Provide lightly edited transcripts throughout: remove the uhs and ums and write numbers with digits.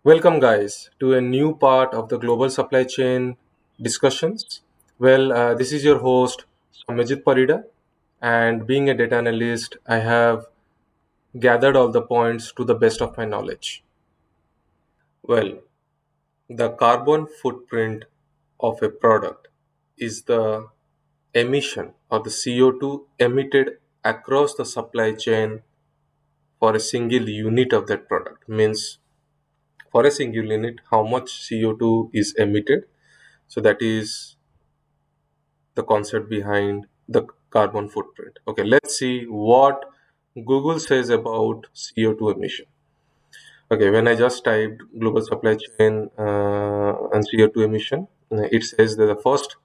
Welcome, guys, to a new part of the global supply chain discussions. This is your host, Samajit Parida, and being a data analyst, I have gathered all the points to the best of my knowledge. Well, the carbon footprint of a product is the emission of the CO2 emitted across the supply chain for a single unit of that product. Means for a single unit, how much CO2 is emitted. So that is the concept behind the carbon footprint. Okay, let's see what Google says about CO2 emission. Okay, when I just typed global supply chain and CO2 emission, it says that the first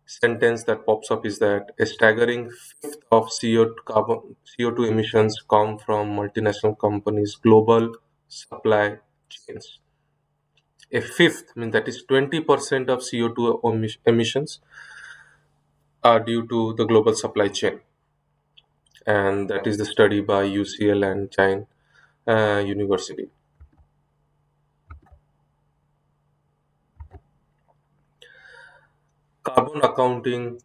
sentence that pops up is that a staggering fifth of CO2 emissions come from multinational companies' global supply chains. A fifth, means that is 20% of CO2 emissions are due to the global supply chain, and that is the study by UCL and China University. Carbon accounting,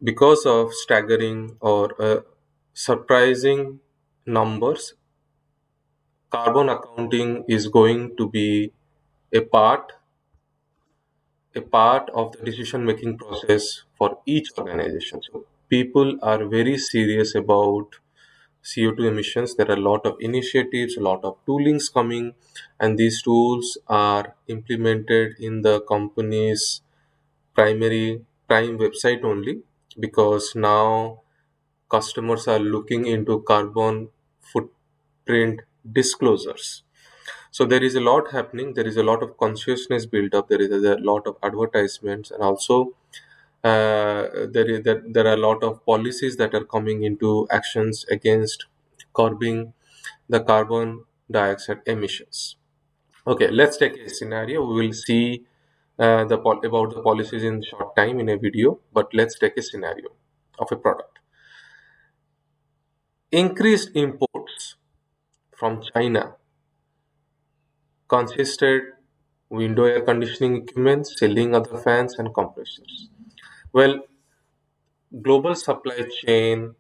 because of staggering or surprising numbers, carbon accounting is going to be a part a part of the decision making process for each organization. So people are very serious about CO2 emissions. There are a lot of initiatives, a lot of toolings coming, and these tools are implemented in the company's prime website only, because now customers are looking into carbon footprint disclosures. So there is a lot happening. There is a lot of consciousness built up. There is a lot of advertisements, and also there are a lot of policies that are coming into actions against curbing the carbon dioxide emissions. Okay, let's take a scenario. We will see about the policies in short time in a video, but let's take a scenario of a product. Increased imports from China consisted window air conditioning equipment, selling other fans and compressors. Well, global supply chain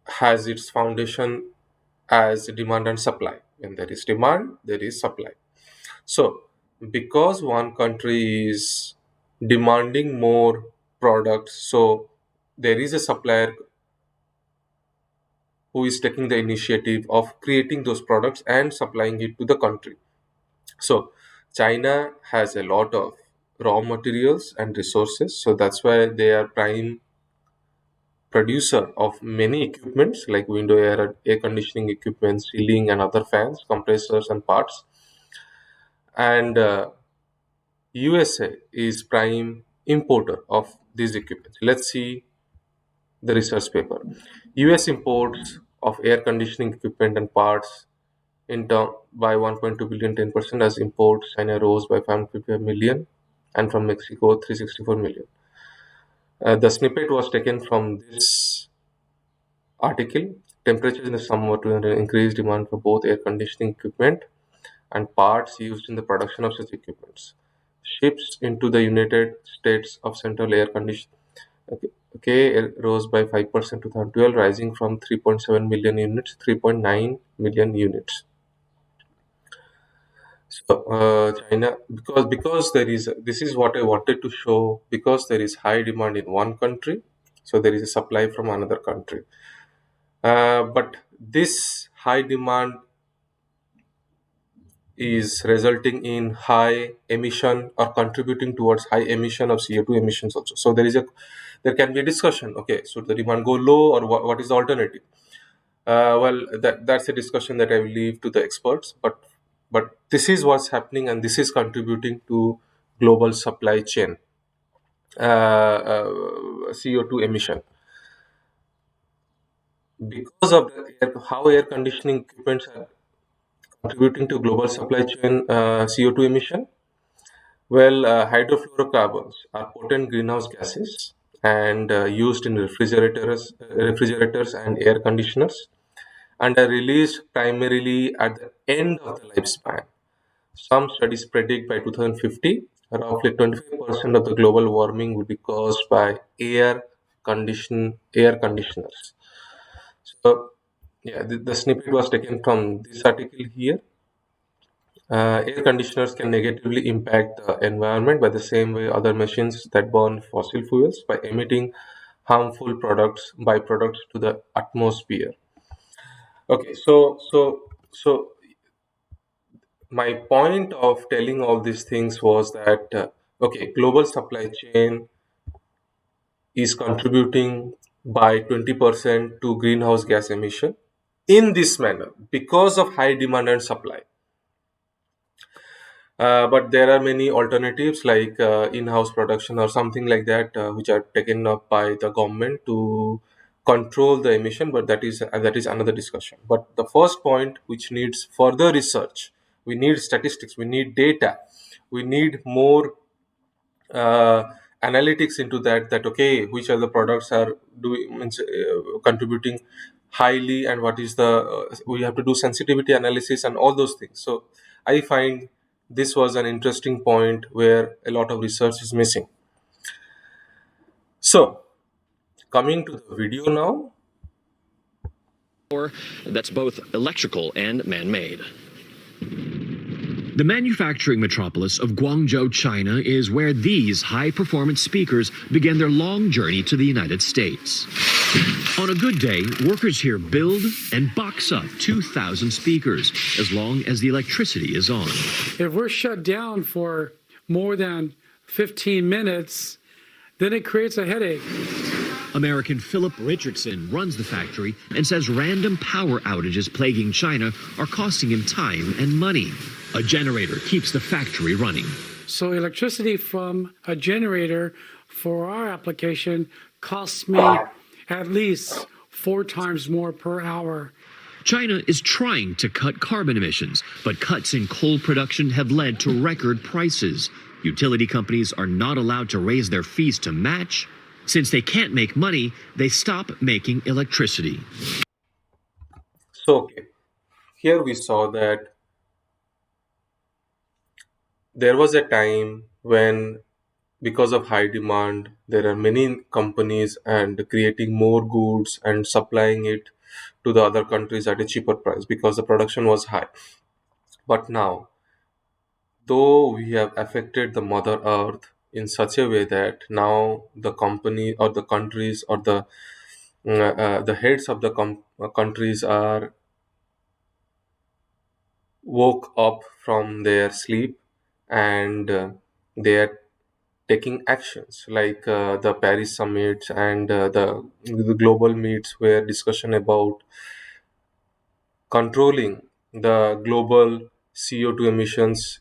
has its foundation as demand and supply. When there is demand, there is supply. So, because one country is demanding more products, so there is a supplier who is taking the initiative of creating those products and supplying it to the country. So, China has a lot of raw materials and resources, so that's why they are prime producer of many equipments like window air conditioning equipment, ceiling and other fans, compressors and parts. And USA is prime importer of these equipments. Let's see the research paper. US imports of air conditioning equipment and parts in term by 1.2 billion, 10%, as imports China rose by 555 million, and from Mexico 364 million. The snippet was taken from this article. Temperatures in the summer to increase demand for both air conditioning equipment and parts used in the production of such equipments. Ships into the United States of Central Air Conditioning, okay, rose by 5% to 2012, rising from 3.7 million units, 3.9 million units. So China, because there is, this is what I wanted to show, because there is high demand in one country, so there is a supply from another country. But this high demand is resulting in high emission or contributing towards high emission of CO2 emissions also. So there can be a discussion. Okay, so the demand go low, or what is the alternative? That's a discussion that I will leave to the experts. But this is what's happening, and this is contributing to global supply chain CO2 emission, because of how air conditioning equipment are contributing to global supply chain CO2 emission. Well, hydrofluorocarbons are potent greenhouse gases and used in refrigerators and air conditioners. and are released primarily at the end of the lifespan. Some studies predict by 2050, roughly 25% of the global warming will be caused by air conditioners. So, yeah, the snippet was taken from this article here. Air conditioners can negatively impact the environment by the same way other machines that burn fossil fuels by emitting harmful byproducts to the atmosphere. Okay, so my point of telling all these things was that okay, global supply chain is contributing by 20% to greenhouse gas emission in this manner because of high demand and supply. But there are many alternatives like in-house production or something like that, which are taken up by the government to control the emission. But that is another discussion. But the first point, which needs further research, we need statistics, we need data, we need more uh, analytics into that. That okay, which are the products are doing means contributing highly, and what is the we have to do sensitivity analysis and all those things. So I find this was an interesting point where a lot of research is missing. So coming to the video now. That's both electrical and man-made. The manufacturing metropolis of Guangzhou, China, is where these high-performance speakers began their long journey to the United States. On a good day, workers here build and box up 2,000 speakers, as long as the electricity is on. If we're shut down for more than 15 minutes, then it creates a headache. American Philip Richardson runs the factory and says random power outages plaguing China are costing him time and money. A generator keeps the factory running. So electricity from a generator for our application costs me at least 4 times more per hour. China is trying to cut carbon emissions, but cuts in coal production have led to record prices. Utility companies are not allowed to raise their fees to match. Since they can't make money, they stop making electricity. So okay, here we saw that there was a time when, because of high demand, there are many companies and creating more goods and supplying it to the other countries at a cheaper price because the production was high. But now, though we have affected the mother earth in such a way that now the company or the countries or the heads of the countries are woke up from their sleep, and they are taking actions like the Paris summit and the global meets where discussion about controlling the global CO2 emissions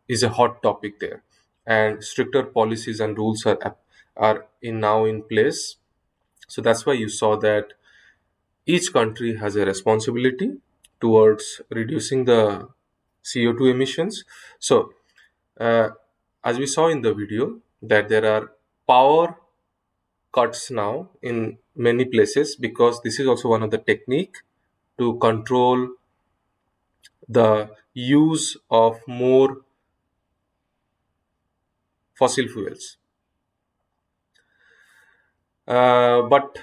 is a hot topic there, and stricter policies and rules are now in place. So that's why you saw that each country has a responsibility towards reducing the CO2 emissions. So uh, as we saw in the video, that there are power cuts now in many places because this is also one of the technique to control the use of more fossil fuels. But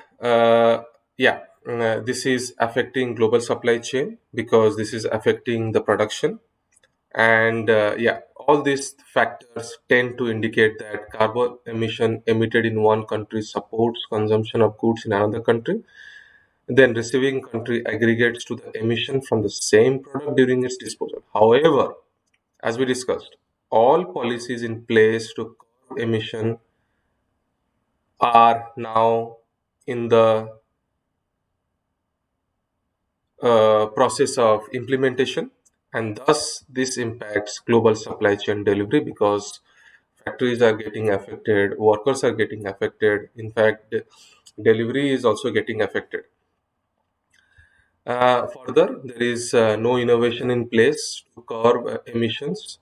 yeah, this is affecting global supply chain because this is affecting the production. And yeah, all these factors tend to indicate that carbon emission emitted in one country supports consumption of goods in another country. Then receiving country aggregates to the emission from the same product during its disposal. However, as we discussed, all policies in place to curb emission are now in the process of implementation, and thus this impacts global supply chain delivery because factories are getting affected, workers are getting affected. In fact, delivery is also getting affected. Further, there is no innovation in place to curb emissions,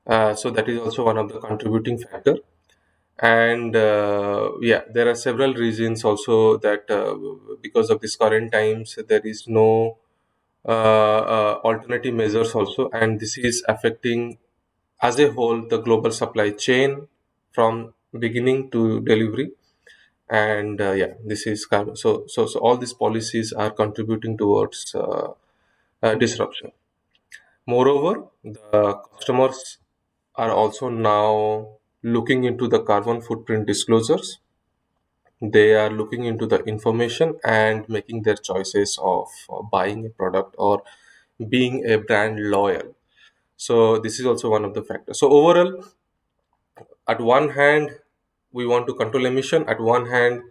so that is also one of the contributing factor. And yeah, there are several reasons also that because of these current times there is no alternative measures also, and this is affecting as a whole the global supply chain from beginning to delivery. And yeah, this is so all these policies are contributing towards disruption. Moreover, the customers are also now looking into the carbon footprint disclosures. They are looking into the information and making their choices of buying a product or being a brand loyal. So this is also one of the factors. So overall, at one hand, we want to control emission. At one hand,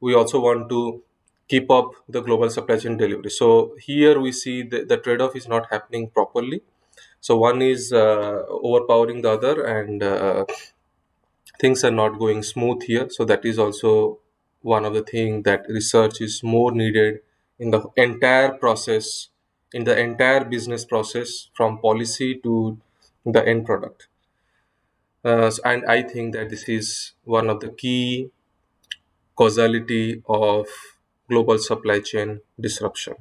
we also want to keep up the global supply chain delivery. So here we see the trade-off is not happening properly. So one is overpowering the other, and things are not going smooth here. So that is also one of the things that research is more needed in the entire process, in the entire business process from policy to the end product. And I think that this is one of the key causality of global supply chain disruption.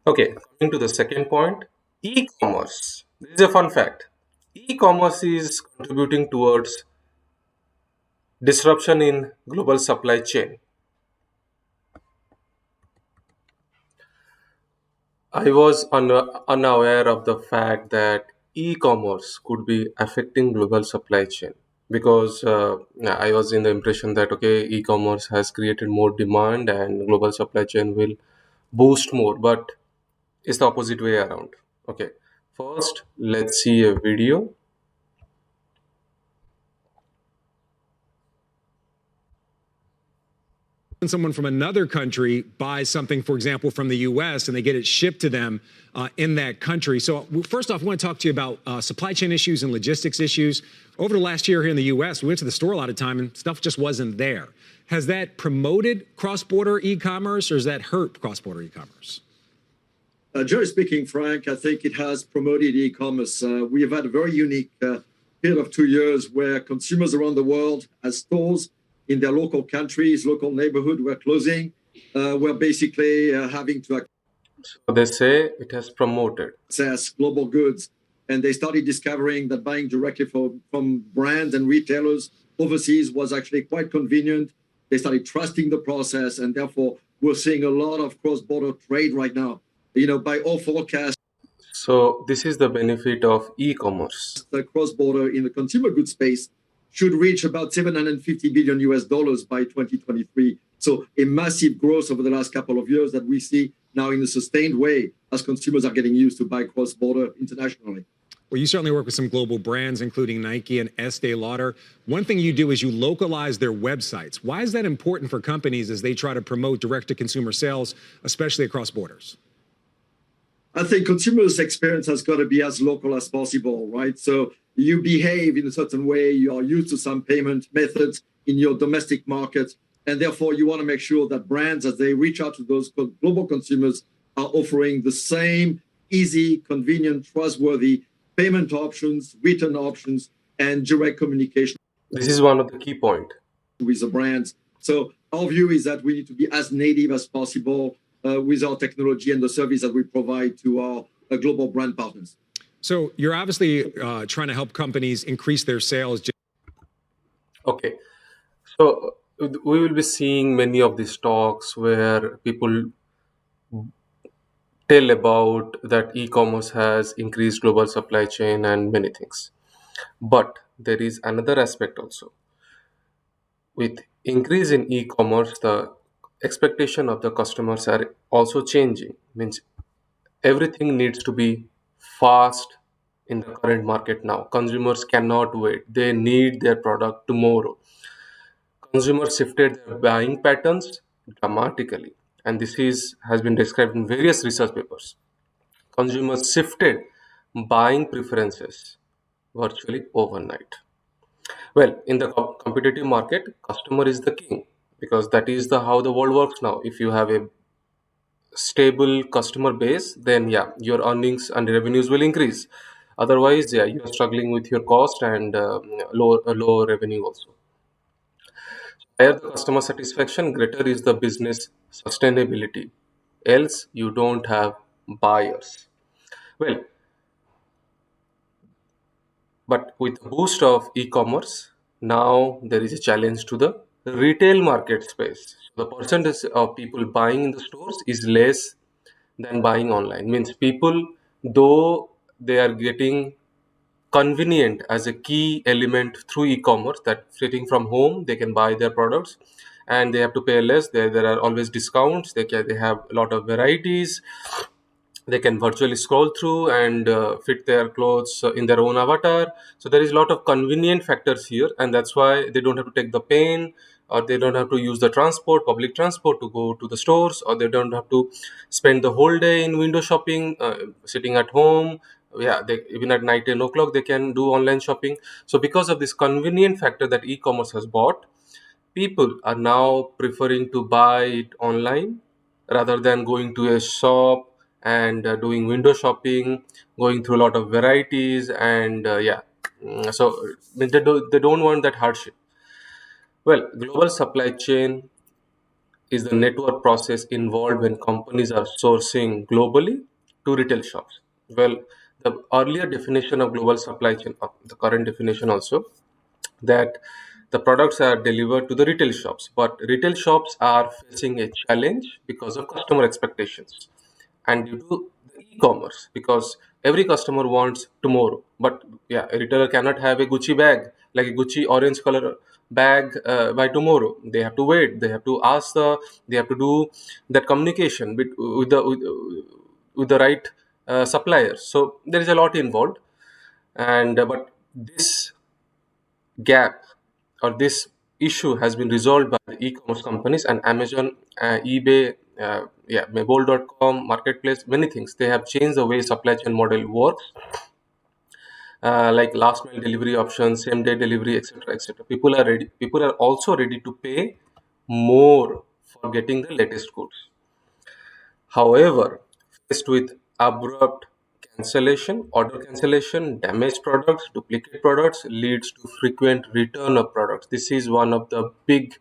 Okay, coming to the second point, e-commerce. This is a fun fact. E-commerce is contributing towards disruption in global supply chain. I was unaware of the fact that e-commerce could be affecting global supply chain because I was in the impression that okay, e-commerce has created more demand and global supply chain will boost more, but it's the opposite way around. Okay, first let's see a video. When someone from another country buys something, for example, from the US, and they get it shipped to them in that country. So, first off, I want to talk to you about supply chain issues and logistics issues. Over the last year here in the US, we went to the store a lot of time and stuff just wasn't there. Has that promoted cross border e commerce or has that hurt cross border e commerce? Generally speaking, Frank, I think it has promoted e-commerce. We have had a very unique period of 2 years where consumers around the world, as stores in their local countries, local neighborhood, were closing, were basically having to So they say it has promoted. access global goods. And they started discovering that buying directly from brands and retailers overseas was actually quite convenient. They started trusting the process, and therefore we're seeing a lot of cross-border trade right now. You know, by all forecasts, So this is the benefit of e-commerce. the cross-border in the consumer goods space should reach about 750 billion US dollars by 2023. So a massive growth over the last couple of years that we see now in a sustained way as consumers are getting used to buy cross-border internationally. Well, you certainly work with some global brands, including Nike and Estee Lauder. One thing you do is you localize their websites. Why is that important for companies as they try to promote direct-to-consumer sales, especially across borders? I think consumers' experience has got to be as local as possible, right? So you behave in a certain way, you are used to some payment methods in your domestic market, and therefore you want to make sure that brands, as they reach out to those global consumers, are offering the same easy, convenient, trustworthy payment options, return options, and direct communication This is one of the key point. with the brands. So our view is that we need to be as native as possible with our technology and the service that we provide to our global brand partners. So you're obviously trying to help companies increase their sales. Okay, so we will be seeing many of these talks where people tell about that e-commerce has increased global supply chain and many things. But there is another aspect also. With increase in e-commerce, the expectation of the customers are also changing. Means everything needs to be fast in the current market now. Consumers cannot wait. They need their product tomorrow. Consumers shifted their buying patterns dramatically, and this is has been described in various research papers. Consumers shifted buying preferences virtually overnight. Well, in the competitive market, customer is the king because that is the how the world works now. If you have a stable customer base, then yeah, your earnings and revenues will increase. Otherwise, yeah, you're struggling with your cost and low revenue also. Higher the customer satisfaction, greater is the business sustainability. Else, you don't have buyers. Well, but with the boost of e-commerce, now there is a challenge to the retail market space. The percentage of people buying in the stores is less than buying online. Means people, though they are getting convenient as a key element through e-commerce, that sitting from home they can buy their products and they have to pay less. There are always discounts. They have a lot of varieties. They can virtually scroll through and fit their clothes in their own avatar. So there is a lot of convenient factors here, and that's why they don't have to take the pain, or they don't have to use the public transport to go to the stores, or they don't have to spend the whole day in window shopping, sitting at home. Yeah, even at night 10 o'clock they can do online shopping. So because of this convenient factor that e-commerce has brought, people are now preferring to buy it online rather than going to a shop and doing window shopping, going through a lot of varieties, and yeah. So they don't want that hardship. Well, global supply chain is the network process involved when companies are sourcing globally to retail shops. Well, the earlier definition of global supply chain, the current definition also, that the products are delivered to the retail shops, but retail shops are facing a challenge because of customer expectations and due to the e-commerce, because every customer wants tomorrow. But yeah, a retailer cannot have a Gucci bag, like a Gucci orange color bag, by tomorrow. They have to wait, they have to they have to do that communication with the right suppliers. So there is a lot involved. And but this gap, or this issue, has been resolved by the e-commerce companies and Amazon, eBay, yeah, Mebol.com, Marketplace, many things. They have changed the way supply chain model works, like last mile delivery options, same day delivery, etc., etc. People are ready. People are also ready to pay more for getting the latest goods. However, faced with abrupt cancellation, order cancellation, damaged products, duplicate products, leads to frequent return of products. This is one of the big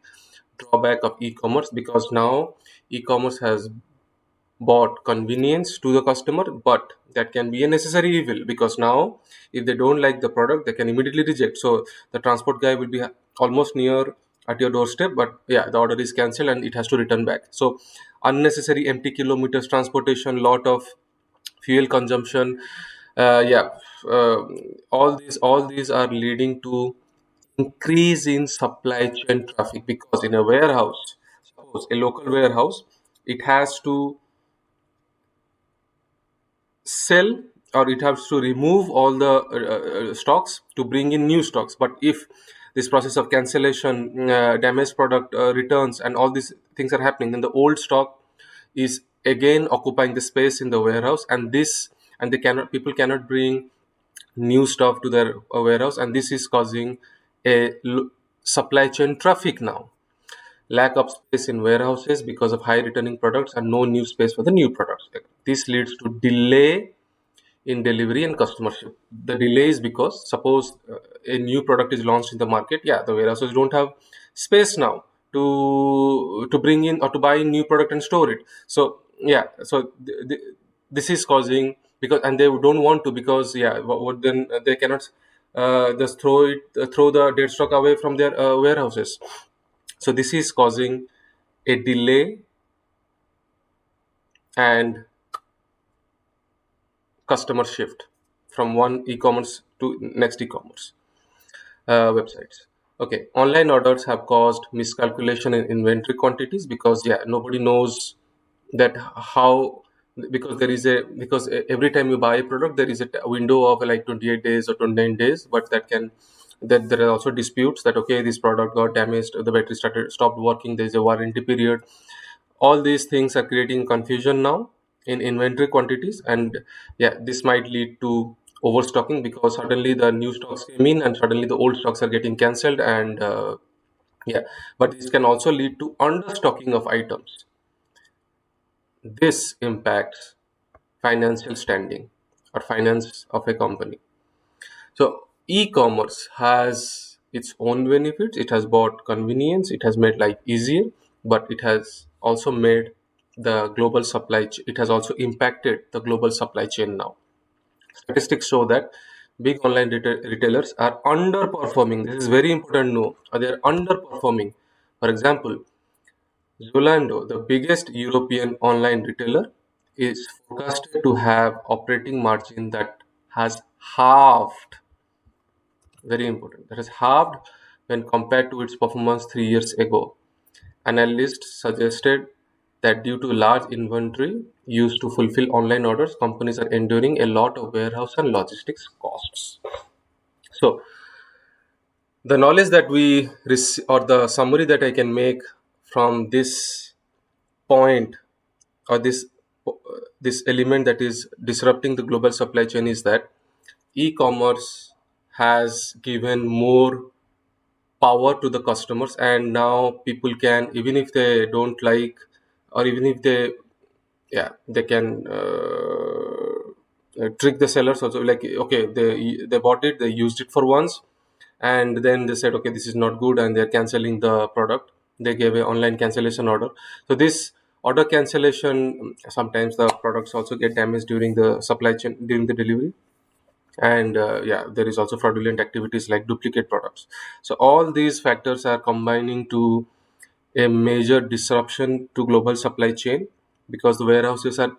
drawback of e-commerce, because now e-commerce has bought convenience to the customer, but that can be a necessary evil, because now if they don't like the product they can immediately reject. So the transport guy will be almost near at your doorstep, but yeah, the order is cancelled and it has to return back. So unnecessary empty kilometers transportation, lot of fuel consumption, yeah, uh, all these are leading to increase in supply chain traffic, because in a warehouse, suppose a local warehouse, it has to sell, or it has to remove all the stocks to bring in new stocks. But if this process of cancellation, damaged product returns, and all these things are happening, then the old stock is again occupying the space in the warehouse, and they cannot people cannot bring new stuff to their warehouse, and this is causing a supply chain traffic now. Lack of space in warehouses because of high returning products and no new space for the new products. This leads to delay in delivery and customership. The delay is because, suppose a new product is launched in the market, yeah, the warehouses don't have space now to bring in or to buy in new product and store it. So yeah, so this is causing, because, and they don't want to, because yeah, what then they cannot just throw the dead stock away from their warehouses. So this is causing a delay and customer shift from one e-commerce to next e-commerce websites. Okay, online orders have caused miscalculation in inventory quantities, because yeah, nobody knows that how, because every time you buy a product there is a window of like 28 days or 29 days, but that there are also disputes that okay, this product got damaged, the battery stopped working, there is a warranty period. All these things are creating confusion now in inventory quantities, and yeah, this might lead to overstocking, because suddenly the new stocks came in and suddenly the old stocks are getting cancelled, and yeah, but this can also lead to understocking of items. This impacts financial standing. or finance of a company. So e-commerce has its own benefits. It has brought convenience. It has made life easier, but it has also made the global it has also impacted the global supply chain now. Statistics show that big online retailers are underperforming. This is very important. No, they are underperforming. For example, Zalando, the biggest European online retailer, is forecasted to have operating margin that has halved. Very important. That has halved when compared to its performance 3 years ago. Analysts suggested that due to large inventory used to fulfill online orders, companies are enduring a lot of warehouse and logistics costs. So, the knowledge that we or the summary that I can make from this point, or this element that is disrupting the global supply chain, is that e-commerce has given more power to the customers, and now people can, even if they don't like, or even if they, yeah, they can trick the sellers also. Like, okay, they bought it, they used it for once, and then they said, okay, this is not good, and they're canceling the product. They gave a online cancellation order. So this order cancellation, sometimes the products also get damaged during the supply chain, during the delivery. And yeah, there is also fraudulent activities like duplicate products. So all these factors are combining to a major disruption to global supply chain, because the warehouses are,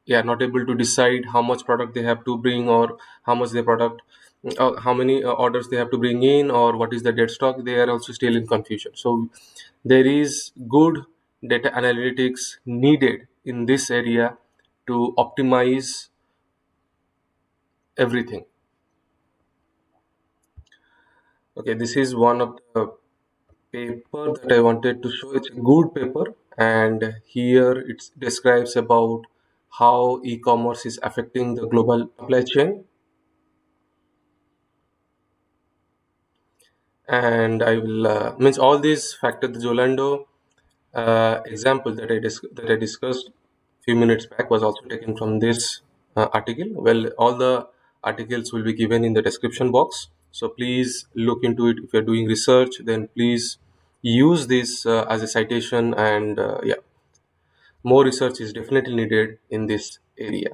yeah, not able to decide how much product they have to bring, or how much the product, how many orders they have to bring in, or what is the dead stock. They are also still in confusion. So there is good data analytics needed in this area to optimize everything. Okay, this is one of the paper that I wanted to show. It's a good paper, and here it describes about how e-commerce is affecting the global supply chain. And I will means all these factors. The Zolando example that I discussed few minutes back was also taken from this article. Well, all the articles will be given in the description box, so please look into it. If you're doing research, then please use this as a citation, and yeah, more research is definitely needed in this area.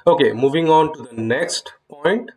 Okay, moving on to the next point.